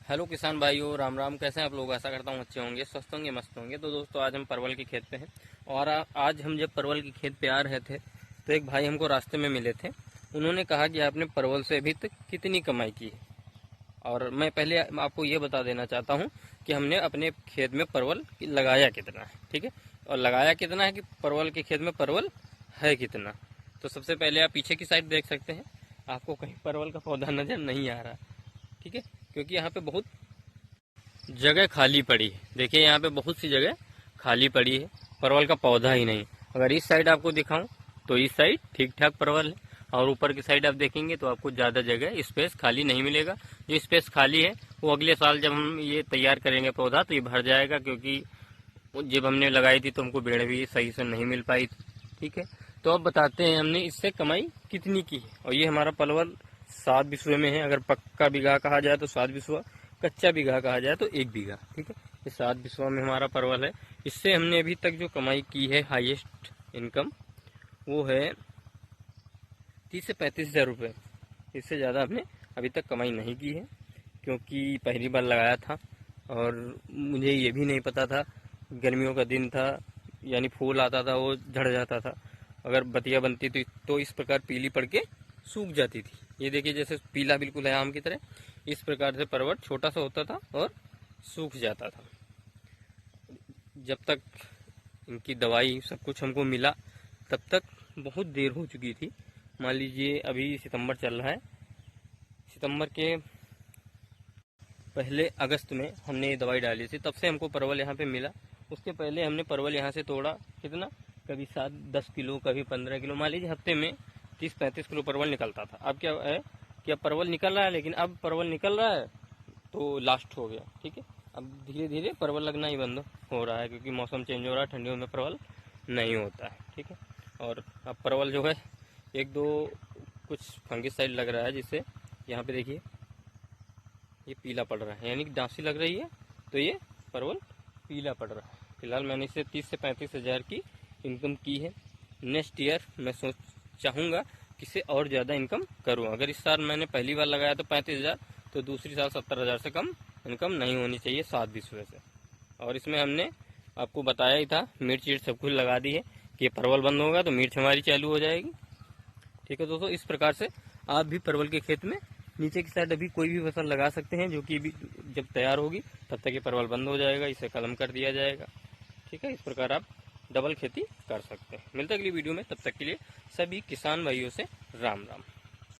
Hello किसान भाइयों, राम राम। कैसे हैं आप लोग? आशा करता हूँ अच्छे होंगे, स्वस्थ होंगे, मस्त होंगे। तो दोस्तों, आज हम परवल की खेत पे हैं। और आज हम जब परवल की खेत पे आ रहे थे तो एक भाई हमको रास्ते में मिले थे। उन्होंने कहा कि आपने परवल से अभी तक कितनी कमाई की है। और मैं पहले आपको ये बता देना चाहता हूँ कि हमने अपने खेत में परवल लगाया कितना है, ठीक है। और लगाया कितना है कि परवल के खेत में परवल है कितना। तो सबसे पहले आप पीछे की साइड देख सकते हैं, आपको कहीं परवल का पौधा नजर नहीं आ रहा, ठीक है। क्योंकि यहाँ पे बहुत जगह खाली पड़ी है। देखिए, यहाँ पे बहुत सी जगह खाली पड़ी है, परवल का पौधा ही नहीं। अगर इस साइड आपको दिखाऊं तो इस साइड ठीक ठाक परवल है, और ऊपर की साइड आप देखेंगे तो आपको ज़्यादा जगह स्पेस खाली नहीं मिलेगा। जो स्पेस खाली है वो अगले साल जब हम ये तैयार करेंगे पौधा तो ये भर जाएगा, क्योंकि जब हमने लगाई थी तो हमको बेड़ भी सही से नहीं मिल पाई थी, ठीक है। तो अब बताते हैं हमने इससे कमाई कितनी की है। और ये हमारा परवल 7 बिस्वे में है। अगर पक्का बीघा कहा जाए तो 7 बिस्वा, कच्चा बीघा कहा जाए तो 1 बीघा, ठीक है। ये 7 बिस्वा में हमारा परवल है। इससे हमने अभी तक जो कमाई की है, हाईएस्ट इनकम, वो है 30 से 35 हज़ार रुपये। इससे ज़्यादा हमने अभी तक कमाई नहीं की है, क्योंकि पहली बार लगाया था और मुझे ये भी नहीं पता था। गर्मियों का दिन था, यानी फूल आता था वो झड़ जाता था। अगर बतिया बनती थी तो इस प्रकार पीली पड़ के सूख जाती थी। ये देखिए, जैसे पीला बिल्कुल है आम की तरह, इस प्रकार से परवल छोटा सा होता था और सूख जाता था। जब तक इनकी दवाई सब कुछ हमको मिला तब तक बहुत देर हो चुकी थी। मान लीजिए अभी सितंबर चल रहा है, सितंबर के पहले अगस्त में हमने ये दवाई डाली थी, तब से हमको परवल यहाँ पे मिला। उसके पहले हमने परवल यहाँ से तोड़ा कितना, कभी 7-10 किलो, कभी 15 किलो। मान लीजिए हफ्ते में 30-35 किलो परवल निकलता था। अब क्या है कि अब परवल निकल रहा है, लेकिन अब परवल निकल रहा है तो लास्ट हो गया, ठीक है। अब धीरे धीरे परवल लगना ही बंद हो रहा है, क्योंकि मौसम चेंज हो रहा है, ठंडियों में परवल नहीं होता है, ठीक है। और अब परवल जो है, एक दो कुछ फंगिसाइड लग रहा है, जिससे यहाँ पे देखिए ये पीला पड़ रहा है, यानी कि डांसी लग रही है तो ये परवल पीला पड़ रहा है। फिलहाल मैंने इसे 30 से 35 हज़ार की इनकम की है। नेक्स्ट ईयर मैं चाहूँगा कि इससे और ज़्यादा इनकम करूँ। अगर इस साल मैंने पहली बार लगाया तो 35 हज़ार, तो दूसरी साल 70 हज़ार से कम इनकम नहीं होनी चाहिए 7 बिस्वे से। और इसमें हमने आपको बताया ही था, मिर्च सब कुछ लगा दी है कि परवल बंद होगा तो मिर्च हमारी चालू हो जाएगी, ठीक है दोस्तों। इस प्रकार से आप भी परवल के खेत में नीचे की साइड अभी कोई भी फसल लगा सकते हैं, जो कि भी जब तैयार होगी तब तक ये परवल बंद हो जाएगा, इसे कलम कर दिया जाएगा, ठीक है। इस प्रकार आप डबल खेती कर सकते हैं। मिलते हैं अगली वीडियो में, तब तक के लिए सभी किसान भाइयों से राम राम।